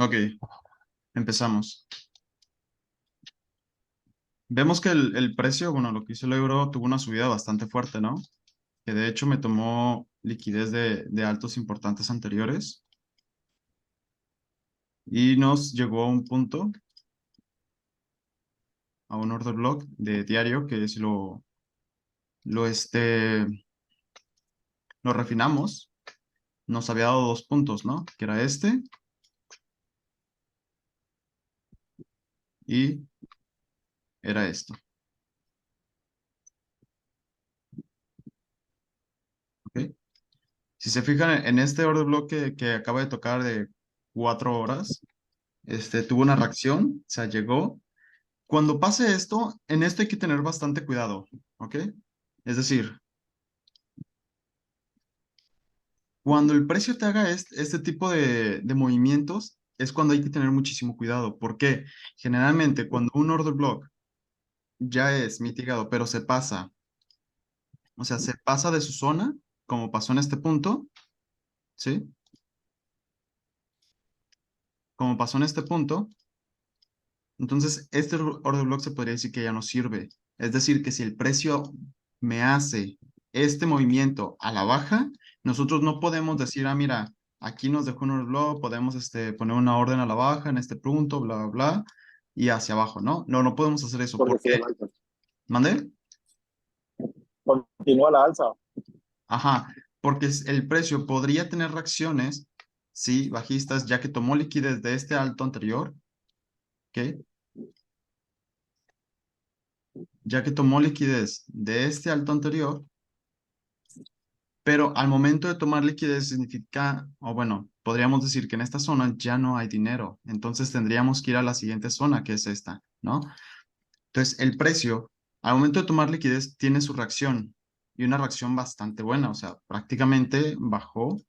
Ok, empezamos. Vemos que el precio, bueno, lo que hizo el euro tuvo una subida bastante fuerte, ¿no? Que de hecho me tomó liquidez de altos importantes anteriores y nos llegó a un punto, a un order block de diario, que si lo, este, lo refinamos, nos había dado dos puntos, ¿no? Que era este y era esto, ¿ok? Si se fijan en este order block que acaba de tocar de 4 horas, tuvo una reacción, o sea, llegó. Cuando pase esto, en esto hay que tener bastante cuidado, ¿ok? Es decir, cuando el precio te haga este tipo de movimientos, es cuando hay que tener muchísimo cuidado. ¿Por qué? Generalmente, cuando un order block ya es mitigado, pero se pasa, o sea, se pasa de su zona, como pasó en este punto, ¿sí? Como pasó en este punto, entonces este order block se podría decir que ya no sirve. Es decir, que si el precio me hace este movimiento a la baja, nosotros no podemos decir, ah, mira, aquí nos dejó un order block, podemos poner una orden a la baja en este punto, bla, bla, bla, y hacia abajo, ¿no? No, no podemos hacer eso. Porque ¿Por sigue qué? al alza. ¿Mande? Continúa la alza. Ajá, porque el precio podría tener reacciones, sí, bajistas, ya que tomó liquidez de este alto anterior, ¿ok? Ya que tomó liquidez de este alto anterior, pero al momento de tomar liquidez significa, o bueno, podríamos decir que en esta zona ya no hay dinero, entonces tendríamos que ir a la siguiente zona, que es esta, ¿no? Entonces, el precio, al momento de tomar liquidez, tiene su reacción y una reacción bastante buena, o sea, prácticamente bajó,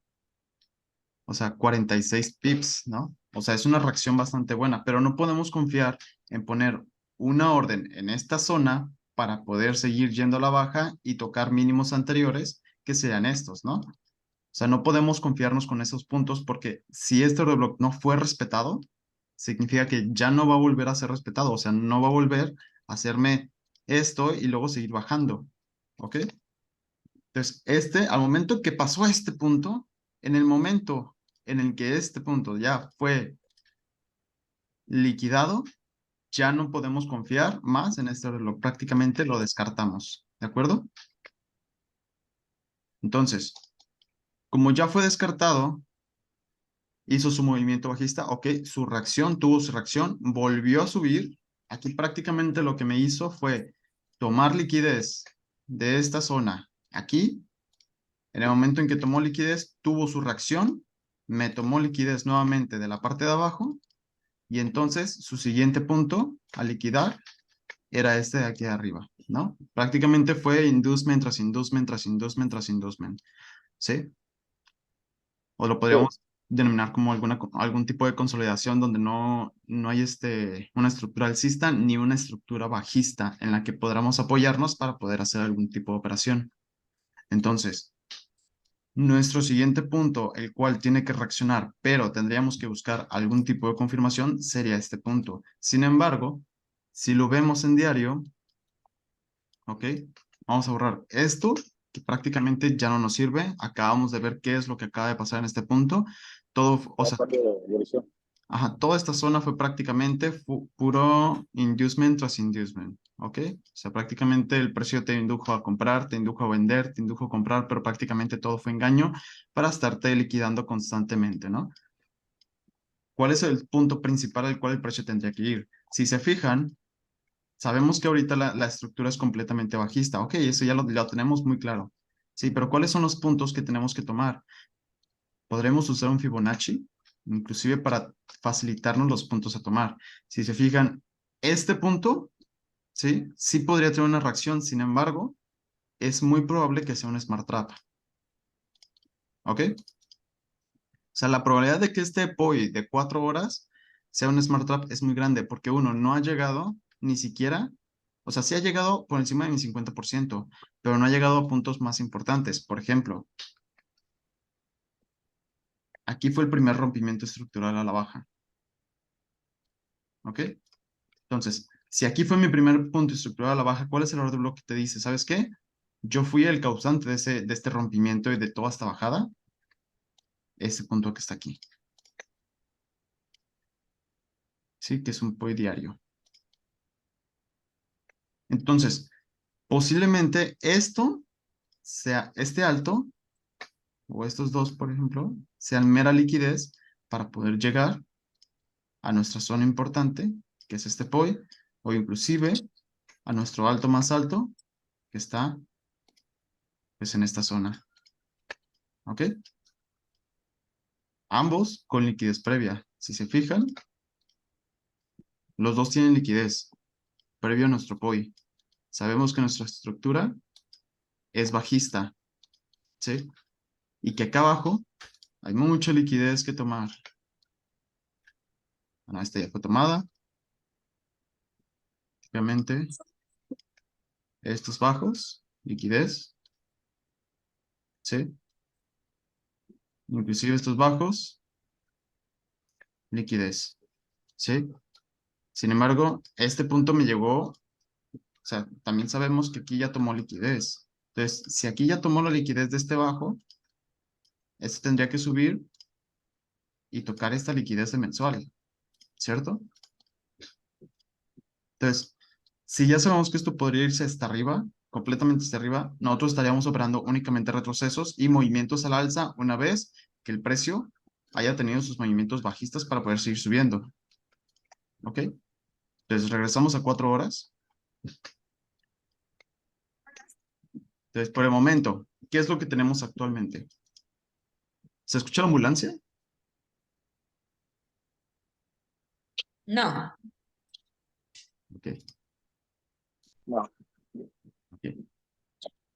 o sea, 46 pips, ¿no? O sea, es una reacción bastante buena, pero no podemos confiar en poner una orden en esta zona para poder seguir yendo a la baja y tocar mínimos anteriores que sean estos, ¿no? O sea, no podemos confiarnos con esos puntos porque si este reblock no fue respetado, significa que ya no va a volver a ser respetado. O sea, no va a volver a hacerme esto y luego seguir bajando. ¿Ok? Entonces, al momento que pasó este punto, en el momento en el que este punto ya fue liquidado, ya no podemos confiar más en este reloj. Prácticamente lo descartamos. ¿De acuerdo? Entonces, como ya fue descartado, hizo su movimiento bajista, ok, su reacción, tuvo su reacción, volvió a subir. Aquí prácticamente lo que me hizo fue tomar liquidez de esta zona aquí. En el momento en que tomó liquidez, tuvo su reacción, me tomó liquidez nuevamente de la parte de abajo y entonces su siguiente punto a liquidar era este de aquí de arriba, ¿no? Prácticamente fue inducement tras inducement tras inducement tras inducement, ¿sí? O lo Sí. podríamos denominar como algún tipo de consolidación donde no hay una estructura alcista ni una estructura bajista en la que podamos apoyarnos para poder hacer algún tipo de operación. Entonces, nuestro siguiente punto, el cual tiene que reaccionar, pero tendríamos que buscar algún tipo de confirmación, sería este punto. Sin embargo, si lo vemos en diario, ¿ok? Vamos a borrar esto, que prácticamente ya no nos sirve. Acabamos de ver qué es lo que acaba de pasar en este punto. Todo, o No sea, cambio de evolución. ajá, toda esta zona fue prácticamente puro inducement tras inducement, ¿ok? O sea, prácticamente el precio te indujo a comprar, te indujo a vender, te indujo a comprar, pero prácticamente todo fue engaño para estarte liquidando constantemente, ¿no? ¿Cuál es el punto principal al cual el precio tendría que ir? Si se fijan, sabemos que ahorita la estructura es completamente bajista, ok, eso ya lo tenemos muy claro. Sí, pero ¿cuáles son los puntos que tenemos que tomar? Podremos usar un Fibonacci, inclusive para facilitarnos los puntos a tomar. Si se fijan, este punto, sí, sí podría tener una reacción, sin embargo, es muy probable que sea un Smart Trap, ¿ok? O sea, la probabilidad de que este POI de 4 horas sea un Smart Trap es muy grande, porque uno no ha llegado ni siquiera, o sea, sí ha llegado por encima de mi 50%, pero no ha llegado a puntos más importantes. Por ejemplo, aquí fue el primer rompimiento estructural a la baja. ¿Ok? Entonces, si aquí fue mi primer punto estructural a la baja, ¿cuál es el orden de bloque que te dice? ¿Sabes qué? Yo fui el causante de este rompimiento y de toda esta bajada. Ese punto que está aquí. Sí, que es un POI diario. Entonces, posiblemente esto sea este alto, o estos dos, por ejemplo, sean mera liquidez para poder llegar a nuestra zona importante, que es este POI, o inclusive a nuestro alto más alto, que está pues en esta zona. ¿Ok? Ambos con liquidez previa. Si se fijan, los dos tienen liquidez previo a nuestro POI. Sabemos que nuestra estructura es bajista, ¿sí? Y que acá abajo hay mucha liquidez que tomar. Bueno, esta ya fue tomada. Obviamente, estos bajos, liquidez, ¿sí? Inclusive estos bajos, liquidez, ¿sí? Sin embargo, este punto me llegó, o sea, también sabemos que aquí ya tomó liquidez. Entonces, si aquí ya tomó la liquidez de este bajo, este tendría que subir y tocar esta liquidez de mensual, ¿cierto? Entonces, si ya sabemos que esto podría irse hasta arriba, completamente hasta arriba, nosotros estaríamos operando únicamente retrocesos y movimientos al alza una vez que el precio haya tenido sus movimientos bajistas para poder seguir subiendo. ¿Ok? Entonces, regresamos a 4 horas. Entonces, por el momento, ¿qué es lo que tenemos actualmente? ¿Se escucha la ambulancia? No. Ok, No. ok.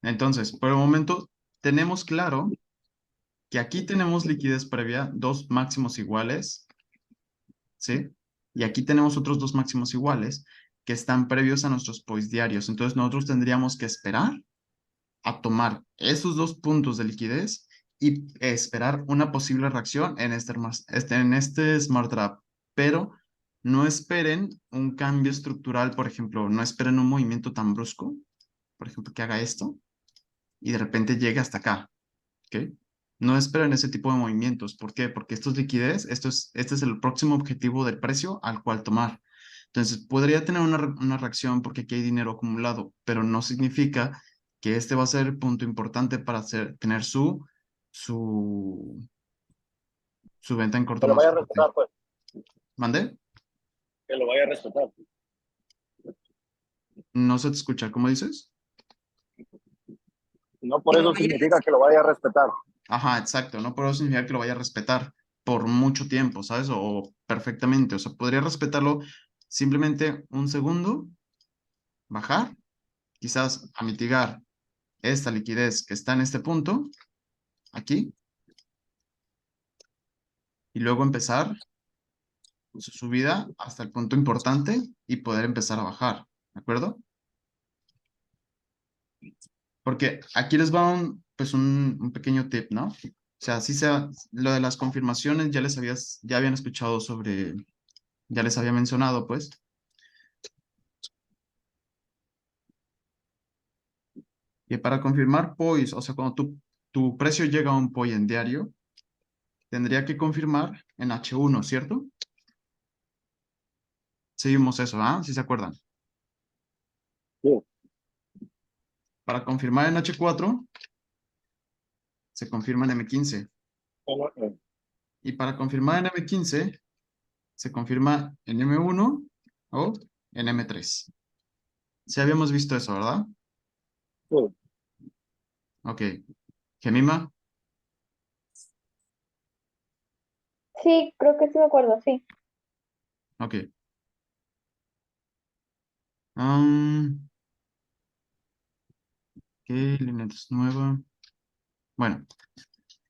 Entonces, por el momento, tenemos claro que aquí tenemos liquidez previa, dos máximos iguales, ¿sí? Y aquí tenemos otros dos máximos iguales que están previos a nuestros POIs diarios. Entonces, nosotros tendríamos que esperar a tomar esos dos puntos de liquidez y esperar una posible reacción en este Smart Trap. Pero no esperen un cambio estructural, por ejemplo, no esperen un movimiento tan brusco, por ejemplo, que haga esto y de repente llegue hasta acá, ¿ok? No esperen ese tipo de movimientos. ¿Por qué? Porque esto es liquidez, este es el próximo objetivo del precio al cual tomar. Entonces, podría tener una reacción porque aquí hay dinero acumulado, pero no significa que este va a ser el punto importante para tener su, su venta en corto Que lo más vaya a fuerte. respetar, pues. ¿Mande? Que lo vaya a respetar. No se te escucha, ¿cómo dices? No por Que lo eso vaya- significa que lo vaya a respetar. Ajá, exacto, no por eso significa que lo vaya a respetar por mucho tiempo, ¿sabes? O perfectamente, o sea, podría respetarlo simplemente un segundo, bajar, quizás a mitigar esta liquidez que está en este punto, aquí, y luego empezar su subida hasta el punto importante y poder empezar a bajar, ¿de acuerdo? Porque aquí les va pues un pequeño tip, ¿no? O sea, así sea, lo de las confirmaciones ya habían escuchado sobre, ya les había mencionado, pues. Y para confirmar POIs, o sea, cuando tu precio llega a un POI en diario, tendría que confirmar en H1, ¿cierto? Seguimos eso, ¿ah? ¿Sí se acuerdan? Sí. Para confirmar en H4, se confirma en M15. Bueno, Y para confirmar en M15, se confirma en M1 o en M3. Sí habíamos visto eso, ¿verdad? sí. Ok. Gemima, Sí, creo que sí me acuerdo, sí. ok. Um, ok, línea nueva. Bueno,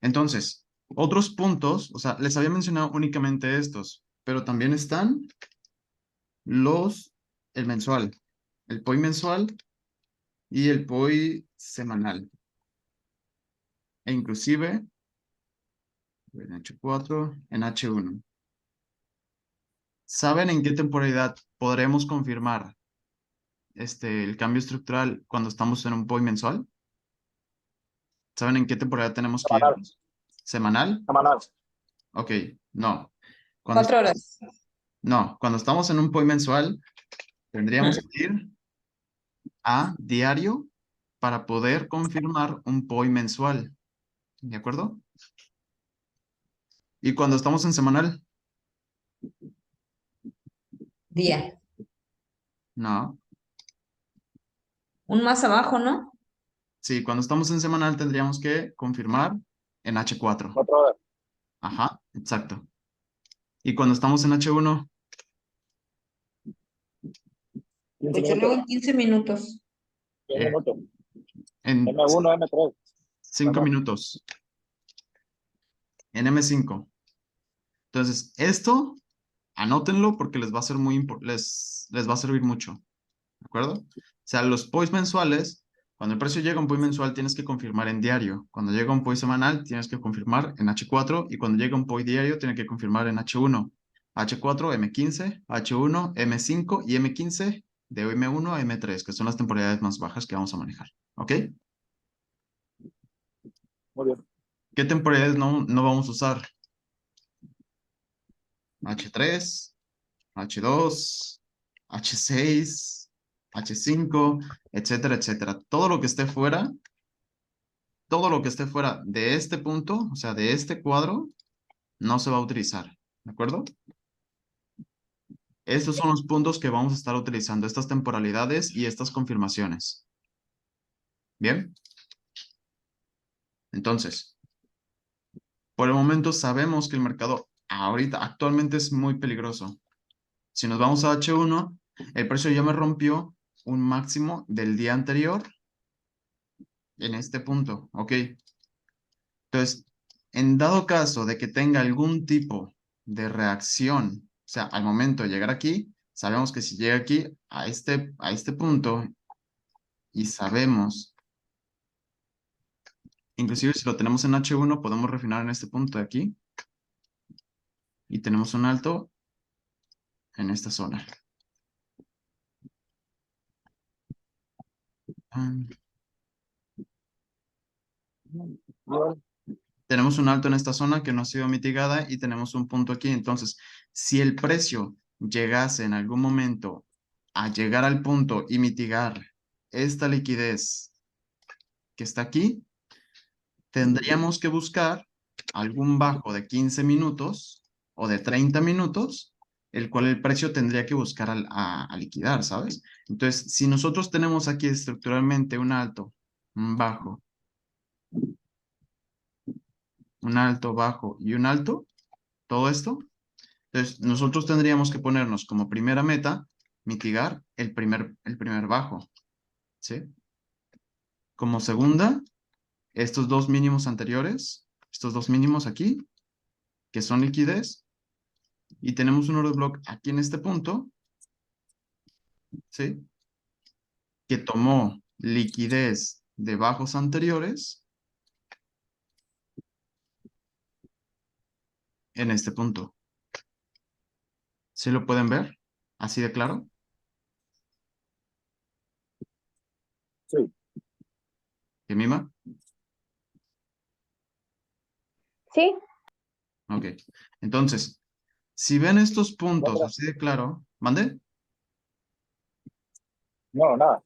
entonces, otros puntos, o sea, les había mencionado únicamente estos, pero también están el mensual, el POI mensual y el POI semanal. E inclusive en H4, en H1. ¿Saben en qué temporalidad podremos confirmar el cambio estructural cuando estamos en un POI mensual? ¿Saben en qué temporalidad tenemos que Semanal. irnos? ¿Semanal? Semanal. Ok, no. Cuando, 4 horas. no, cuando estamos en un POI mensual, tendríamos Mm. que ir a diario para poder confirmar un POI mensual. ¿De acuerdo? Y cuando estamos en semanal, Día. no. Un más abajo, ¿no? Sí, cuando estamos en semanal tendríamos que confirmar en H4. 4 horas. Ajá, exacto. Y cuando estamos en H1, 15 Pues yo luego minutos. en 15 minutos. 10 eh, minutos. en M1, M3. 5 Vamos. minutos, en M5. Entonces, esto, anótenlo porque les va a ser les va a servir mucho. ¿De acuerdo? O sea, los POIs mensuales, cuando el precio llega a un POI mensual, tienes que confirmar en diario. Cuando llega un POI semanal, tienes que confirmar en H4. Y cuando llega un POI diario, tienes que confirmar en H1. H4, M15, H1, M5 y M15 de M1 a M3, que son las temporalidades más bajas que vamos a manejar. ¿Ok? Muy bien. ¿Qué temporalidades no vamos a usar? H3, H2, H6, H5, etcétera, etcétera. Todo lo que esté fuera de este punto, o sea, de este cuadro, no se va a utilizar. ¿De acuerdo? Estos son los puntos que vamos a estar utilizando, estas temporalidades y estas confirmaciones. ¿Bien? Entonces, por el momento sabemos que el mercado ahorita, actualmente es muy peligroso. Si nos vamos a H1, el precio ya me rompió un máximo del día anterior en este punto, ¿ok? Entonces, en dado caso de que tenga algún tipo de reacción, o sea, al momento de llegar aquí, sabemos que si llega aquí a este punto y sabemos, inclusive si lo tenemos en H1, podemos refinar en este punto de aquí y tenemos un alto en esta zona. Bien. Tenemos un alto en esta zona que no ha sido mitigada y tenemos un punto aquí. Entonces, si el precio llegase en algún momento a llegar al punto y mitigar esta liquidez que está aquí, tendríamos que buscar algún bajo de 15 minutos o de 30 minutos, el cual el precio tendría que buscar a liquidar, ¿sabes? Entonces, si nosotros tenemos aquí estructuralmente un alto, un bajo, un alto, bajo y un alto, todo esto, entonces nosotros tendríamos que ponernos como primera meta mitigar el primer bajo, ¿sí? Como segunda, estos dos mínimos anteriores, estos dos mínimos aquí, que son liquidez, y tenemos un order block aquí en este punto, ¿sí? Que tomó liquidez de bajos anteriores en este punto. ¿Sí lo pueden ver? ¿Así de claro? Sí. ¿Qué mima? Sí, Ok. Entonces, si ven estos puntos Otra. así de claro, ¿mande? No, nada.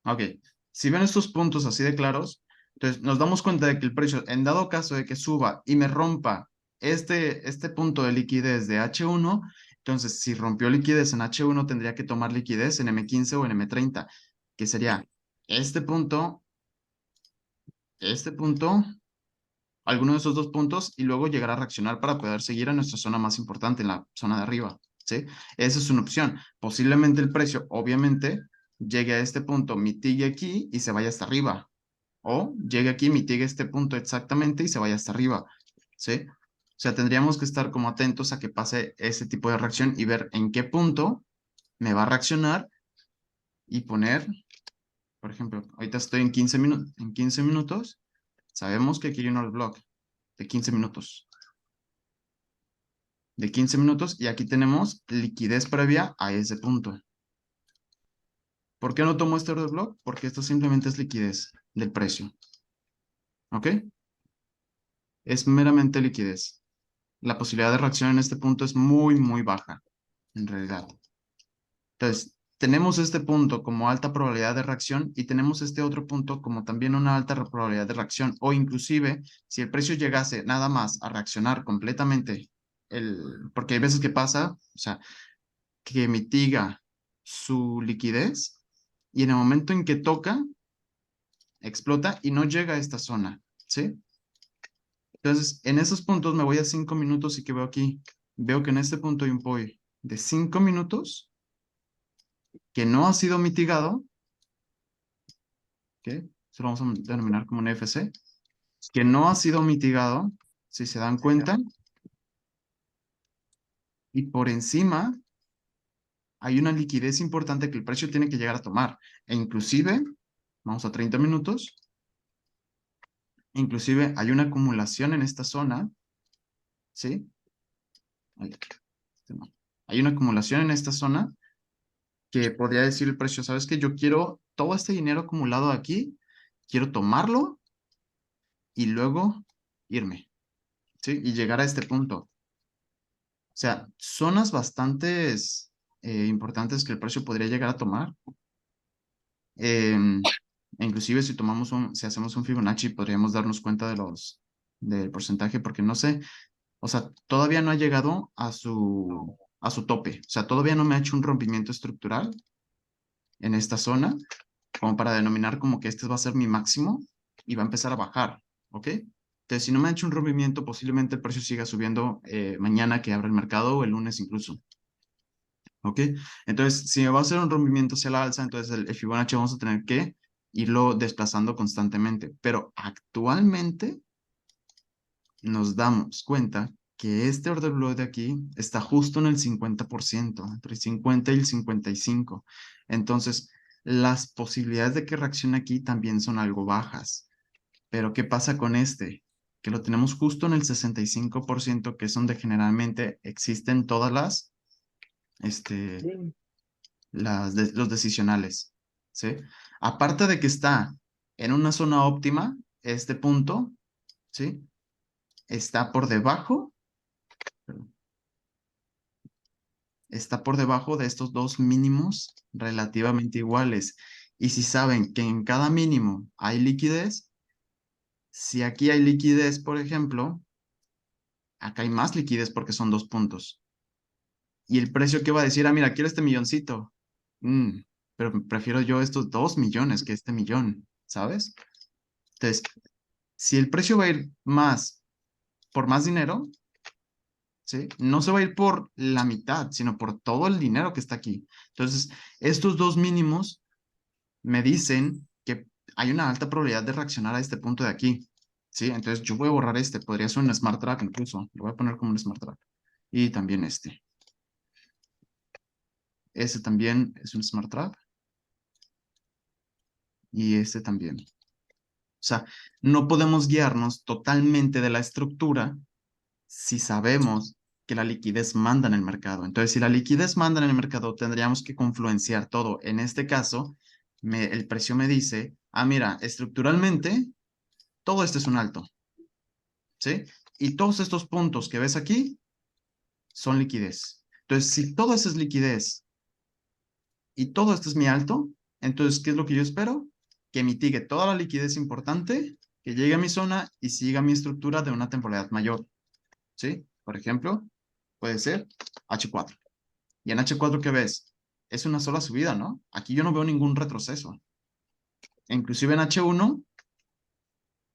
Ok, si ven estos puntos así de claros, entonces nos damos cuenta de que el precio, en dado caso de que suba y me rompa este punto de liquidez de H1, entonces si rompió liquidez en H1 tendría que tomar liquidez en M15 o en M30, que sería este punto, alguno de esos dos puntos y luego llegar a reaccionar para poder seguir a nuestra zona más importante, en la zona de arriba, ¿sí? Esa es una opción. Posiblemente el precio, obviamente, llegue a este punto, mitigue aquí y se vaya hasta arriba. O llegue aquí, mitigue este punto exactamente y se vaya hasta arriba, ¿sí? O sea, tendríamos que estar como atentos a que pase ese tipo de reacción y ver en qué punto me va a reaccionar y poner, por ejemplo, ahorita estoy en 15 minutos, sabemos que aquí hay un order block de 15 minutos. de 15 minutos y aquí tenemos liquidez previa a ese punto. ¿Por qué no tomo este order block? Porque esto simplemente es liquidez del precio. ¿Ok? Es meramente liquidez. La posibilidad de reacción en este punto es muy, muy baja, en realidad. Entonces, tenemos este punto como alta probabilidad de reacción y tenemos este otro punto como también una alta probabilidad de reacción. O inclusive, si el precio llegase nada más a reaccionar completamente, porque hay veces que pasa, o sea, que mitiga su liquidez y en el momento en que toca, explota y no llega a esta zona, ¿sí? Entonces, en esos puntos me voy a 5 minutos y ¿qué veo aquí? Veo que en este punto hay un POI de 5 minutos que no ha sido mitigado, ¿ok? Eso lo vamos a denominar como un FC, que no ha sido mitigado, si se dan cuenta, y por encima hay una liquidez importante que el precio tiene que llegar a tomar. E inclusive, vamos a 30 minutos, inclusive hay una acumulación en esta zona, ¿sí? Ay, no. Hay una acumulación en esta zona que podría decir el precio, ¿sabes qué? Yo quiero todo este dinero acumulado aquí, quiero tomarlo y luego irme, ¿sí? Y llegar a este punto. O sea, zonas bastante importantes que el precio podría llegar a tomar. Inclusive si hacemos un Fibonacci, podríamos darnos cuenta del porcentaje, porque no sé, o sea, todavía no ha llegado a su tope. O sea, todavía no me ha hecho un rompimiento estructural en esta zona, como para denominar como que este va a ser mi máximo y va a empezar a bajar, ¿ok? Entonces, si no me ha hecho un rompimiento, posiblemente el precio siga subiendo mañana que abra el mercado o el lunes incluso, ¿ok? Entonces, si me va a hacer un rompimiento hacia la alza, entonces el Fibonacci vamos a tener que irlo desplazando constantemente. Pero actualmente nos damos cuenta que este order block de aquí está justo en el 50%, entre el 50 y el 55. Entonces, las posibilidades de que reaccione aquí también son algo bajas. Pero, ¿qué pasa con este? Que lo tenemos justo en el 65%, que es donde generalmente existen todas los decisionales, ¿sí? Aparte de que está en una zona óptima, este punto, ¿sí? Está por debajo, de estos dos mínimos relativamente iguales. Y si saben que en cada mínimo hay liquidez, si aquí hay liquidez, por ejemplo, acá hay más liquidez porque son dos puntos. Y el precio que va a decir, ah, mira, quiero este milloncito. Pero prefiero yo estos 2 millones que este millón, ¿sabes? Entonces, si el precio va a ir más por más dinero, ¿sí? No se va a ir por la mitad, sino por todo el dinero que está aquí. Entonces, estos dos mínimos me dicen que hay una alta probabilidad de reaccionar a este punto de aquí, ¿sí? Entonces, yo voy a borrar este, podría ser un Smart Track incluso, lo voy a poner como un Smart Track. Y también este. Este también es un Smart Track. Y este también. O sea, no podemos guiarnos totalmente de la estructura si sabemos que la liquidez manda en el mercado. Entonces, si la liquidez manda en el mercado, tendríamos que confluenciar todo. En este caso, el precio me dice, ah, mira, estructuralmente, todo esto es un alto, ¿sí? Y todos estos puntos que ves aquí son liquidez. Entonces, si todo esto es liquidez y todo esto es mi alto, entonces, ¿qué es lo que yo espero? Que mitigue toda la liquidez importante, que llegue a mi zona y siga mi estructura de una temporalidad mayor, ¿sí? Por ejemplo, puede ser H4. Y en H4, ¿qué ves? Es una sola subida, ¿no? Aquí yo no veo ningún retroceso. Inclusive en H1,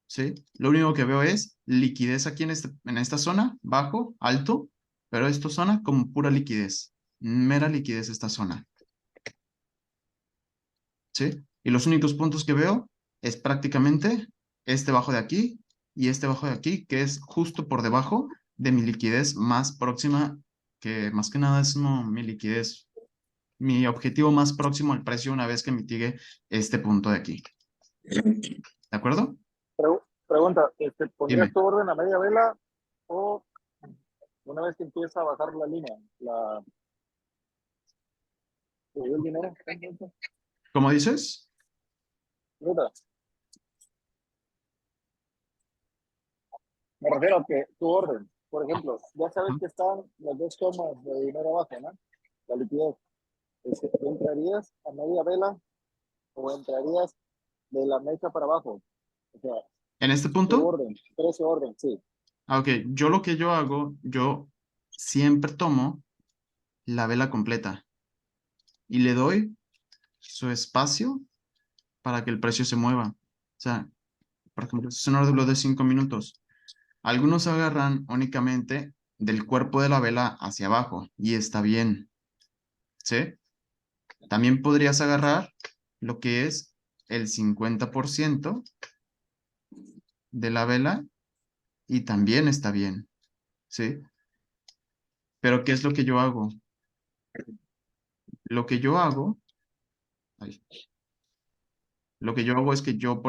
¿sí? Lo único que veo es liquidez aquí en esta zona, bajo, alto, pero esta zona como pura liquidez. Mera liquidez esta zona. ¿Sí? Y los únicos puntos que veo es prácticamente este bajo de aquí y este bajo de aquí, que es justo por debajo de mi liquidez más próxima, que más que nada es mi liquidez, mi objetivo más próximo al precio una vez que mitigue este punto de aquí. ¿De acuerdo? Pregunta, ¿pondrías Dime. tu orden a media vela o una vez que empieza a bajar la línea, el dinero, ¿Cómo dices? ¿verdad? Me refiero a que tu orden, por ejemplo, ya sabes que están las dos tomas de dinero abajo, ¿no? La liquidez. ¿Tú entrarías a media vela o entrarías de la mecha para abajo? O sea, ¿En este tu punto? orden, precio orden, sí. Ok, yo lo que yo hago, yo siempre tomo la vela completa y le doy su espacio para que el precio se mueva. O sea, por ejemplo, es un orden de 5 minutos. Algunos agarran únicamente del cuerpo de la vela hacia abajo y está bien, ¿sí? También podrías agarrar lo que es el 50% de la vela y también está bien, ¿sí? Pero ¿qué es lo que yo hago? Lo que yo hago, ay, lo que yo hago es que yo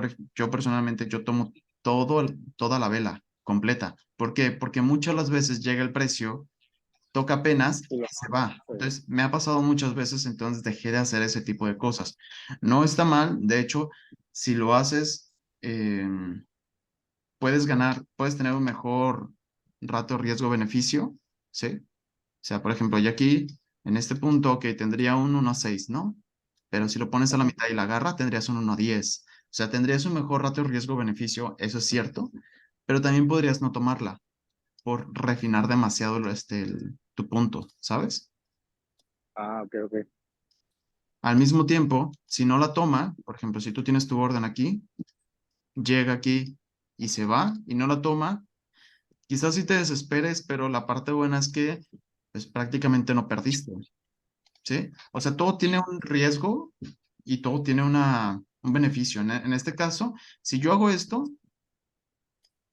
personalmente, yo tomo toda la vela completa. ¿Por qué? Porque muchas las veces llega el precio, toca apenas Sí, y se va. sí. Entonces, me ha pasado muchas veces, entonces dejé de hacer ese tipo de cosas. No está mal, de hecho, si lo haces, puedes ganar, puedes tener un mejor rato riesgo-beneficio, ¿sí? O sea, por ejemplo, yo aquí, en este punto, que tendría un 1,6, ¿no? Pero si lo pones a la mitad y la agarra, tendrías un 1,10. O sea, tendrías un mejor ratio riesgo-beneficio, eso es cierto, pero también podrías no tomarla por refinar demasiado tu punto, ¿sabes? Ah, ok, ok. Al mismo tiempo, si no la toma, por ejemplo, si tú tienes tu orden aquí, llega aquí y se va y no la toma, quizás sí te desesperes, pero la parte buena es que pues prácticamente no perdiste, ¿sí? O sea, todo tiene un riesgo y todo tiene un beneficio. En este caso, si yo hago esto,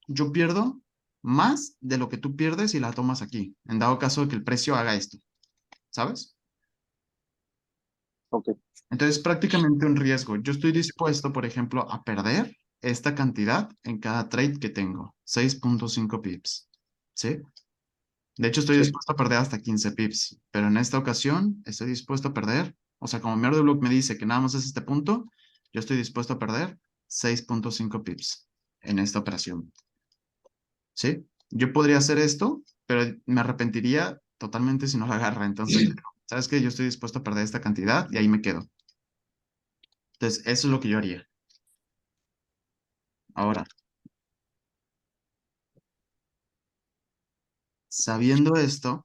yo pierdo más de lo que tú pierdes si la tomas aquí, en dado caso de que el precio haga esto, ¿sabes? Ok. Entonces, prácticamente un riesgo. Yo estoy dispuesto, por ejemplo, a perder esta cantidad en cada trade que tengo, 6,5 pips, ¿sí? De hecho, estoy Sí. dispuesto a perder hasta 15 pips, pero en esta ocasión estoy dispuesto a perder, o sea, como mi order book me dice que nada más es este punto, yo estoy dispuesto a perder 6,5 pips en esta operación, ¿sí? Yo podría hacer esto, pero me arrepentiría totalmente si no la agarra. Entonces, ¿sabes qué? Yo estoy dispuesto a perder esta cantidad y ahí me quedo. Entonces, eso es lo que yo haría. Ahora, sabiendo esto, o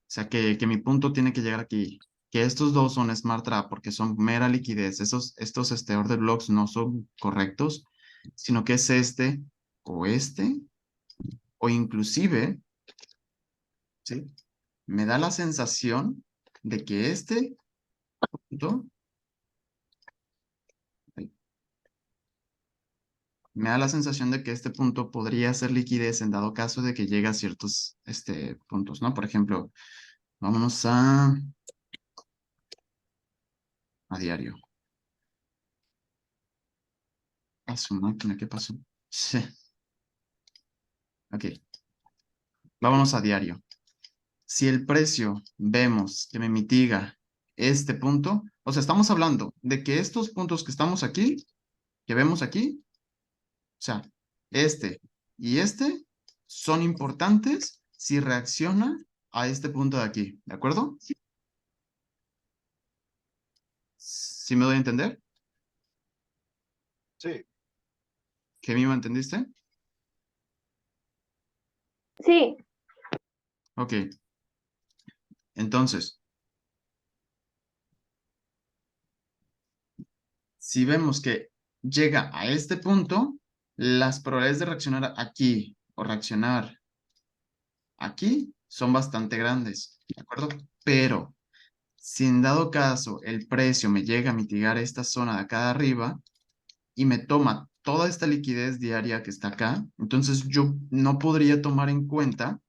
sea, que mi punto tiene que llegar aquí, que estos dos son Smart Trap porque son mera liquidez, estos order blocks no son correctos, sino que es este, o inclusive, ¿sí? Me da la sensación de que este punto, me da la sensación de que este punto podría ser liquidez en dado caso de que llegue a ciertos puntos, ¿no? Por ejemplo, vámonos a diario. A su máquina, ¿qué pasó? Sí. Ok, vámonos a diario. Si el precio vemos que me mitiga este punto, o sea, estamos hablando de que estos puntos que estamos aquí, que vemos aquí, o sea, este y este son importantes si reacciona a este punto de aquí, ¿de acuerdo? ¿Sí me doy a entender? Sí. ¿Qué mismo entendiste? Sí, Ok, entonces, si vemos que llega a este punto, las probabilidades de reaccionar aquí o reaccionar aquí son bastante grandes, ¿de acuerdo? Pero si en dado caso el precio me llega a mitigar esta zona de acá de arriba y me toma toda esta liquidez diaria que está acá, entonces yo no podría tomar en cuenta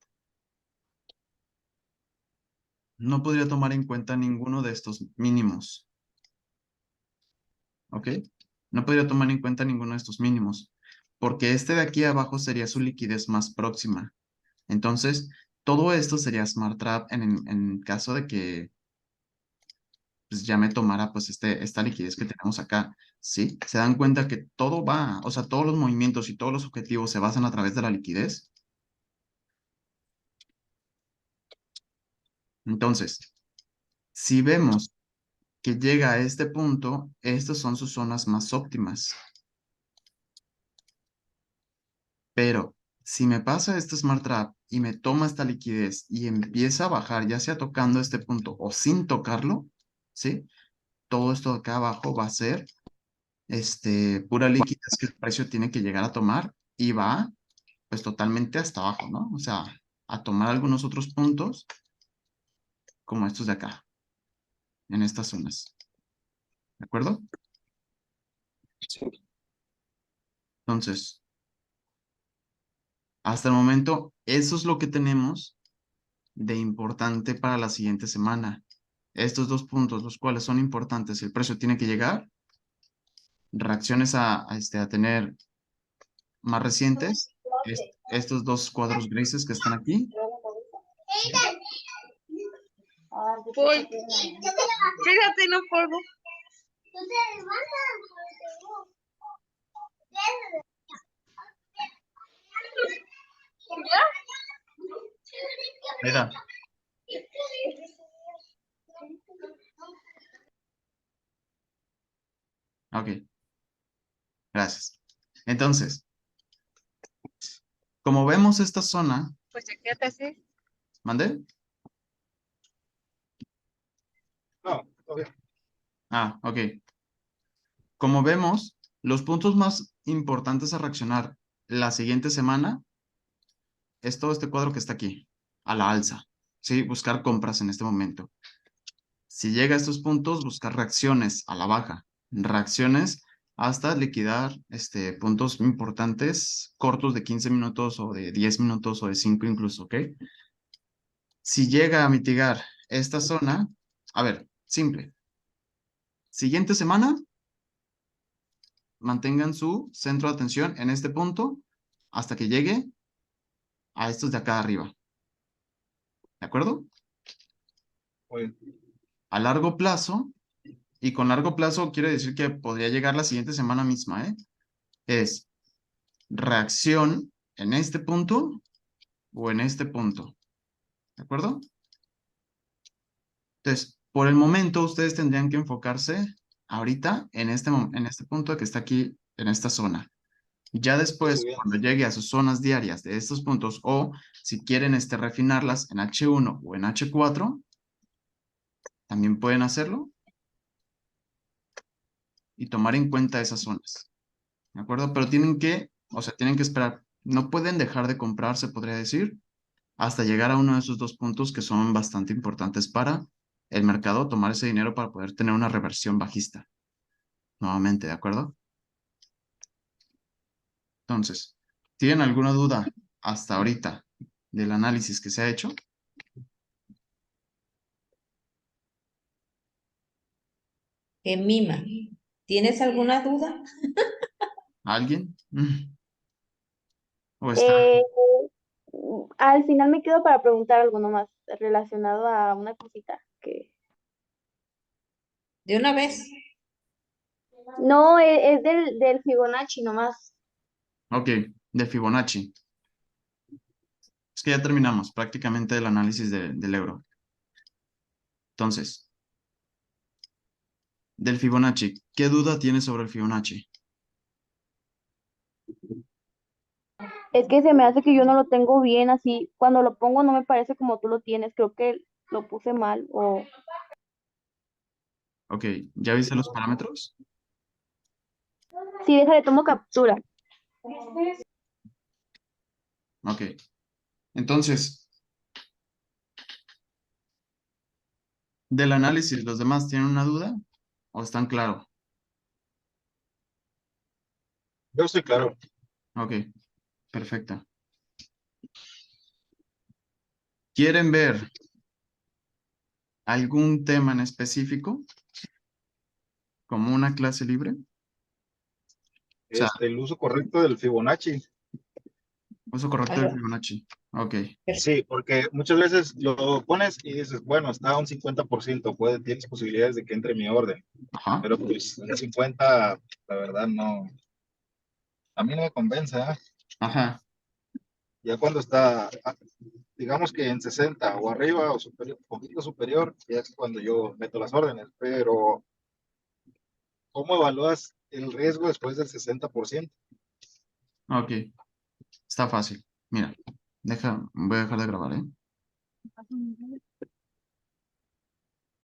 ninguno de estos mínimos, ¿ok? No podría tomar en cuenta ninguno de estos mínimos, porque este de aquí abajo sería su liquidez más próxima. Entonces, Todo esto sería Smart Trap en caso de que pues, ya me tomara pues esta liquidez que tenemos acá, ¿sí? Se dan cuenta que todo va, o sea, todos los movimientos y todos los objetivos se basan a través de la liquidez. Entonces, si vemos que llega a este punto, estas son sus zonas más óptimas. Pero si me pasa este Smart Trap y me toma esta liquidez y empieza a bajar, ya sea tocando este punto o sin tocarlo, ¿sí? Todo esto de acá abajo va a ser pura liquidez que el precio tiene que llegar a tomar y va pues totalmente hasta abajo, ¿no? O sea, a tomar algunos otros puntos como estos de acá, en estas zonas. ¿De acuerdo? Sí. Entonces, hasta el momento, eso es lo que tenemos de importante para la siguiente semana. Estos dos puntos, los cuales son importantes, el precio tiene que llegar, reacciones a tener más recientes, estos dos cuadros grises que están aquí, Voy. Fíjate, no puedo. mira, ok, gracias. Entonces, como vemos esta zona, Pues ya quédate así. ¿mandé? No, ok. Ah, ok. Como vemos, los puntos más importantes a reaccionar la siguiente semana es todo este cuadro que está aquí, a la alza. ¿Sí? Buscar compras en este momento. Si llega a estos puntos, buscar reacciones a la baja. Reacciones hasta liquidar puntos importantes, cortos de 15 minutos o de 10 minutos o de 5 incluso, ¿ok? Si llega a mitigar esta zona, a ver, simple. Siguiente semana, mantengan su centro de atención en este punto hasta que llegue a estos de acá arriba. ¿De acuerdo? Muy bien. A largo plazo, y con largo plazo quiere decir que podría llegar la siguiente semana misma, ¿eh? Es reacción en este punto o en este punto. ¿De acuerdo? Entonces, por el momento, ustedes tendrían que enfocarse ahorita en este punto que está aquí, en esta zona. Ya después, Muy bien. cuando llegue a sus zonas diarias de estos puntos, o si quieren refinarlas en H1 o en H4, también pueden hacerlo y tomar en cuenta esas zonas. ¿De acuerdo? Pero tienen que esperar. No pueden dejar de comprar, se podría decir, hasta llegar a uno de esos dos puntos que son bastante importantes para el mercado, tomar ese dinero para poder tener una reversión bajista. Nuevamente, ¿de acuerdo? Entonces, ¿tienen alguna duda hasta ahorita del análisis que se ha hecho? Mima, ¿tienes alguna duda? ¿Alguien? ¿O está? Eh, Al final me quedo para preguntar algo nomás relacionado a una cosita que... De una vez. No, es del Fibonacci nomás. Ok, de Fibonacci. Es que ya terminamos prácticamente el análisis del euro. Entonces, del Fibonacci, ¿qué duda tienes sobre el Fibonacci? Es que se me hace que yo no lo tengo bien así. Cuando lo pongo no me parece como tú lo tienes. Creo que lo puse mal o... Ok, ¿ya viste los parámetros? Sí, déjale, tomo captura. Ok, entonces, del análisis, ¿los demás tienen una duda o están claros? Yo estoy claro. Ok, perfecto. ¿Quieren ver algún tema en específico como una clase libre? O sea, El uso correcto del Fibonacci. uso correcto del Aló. Fibonacci. Ok, Sí, porque muchas veces lo pones y dices, bueno, está a un 50%, tienes posibilidades de que entre mi orden, ajá, pero pues un 50, la verdad no, a mí no me convence, ¿eh? ajá, Ya cuando está, digamos que en 60 o arriba o superior, un poquito superior, ya es cuando yo meto las órdenes, pero ¿cómo evalúas el riesgo después del 60%? ok, está fácil. Mira, voy a dejar de grabar, ¿eh?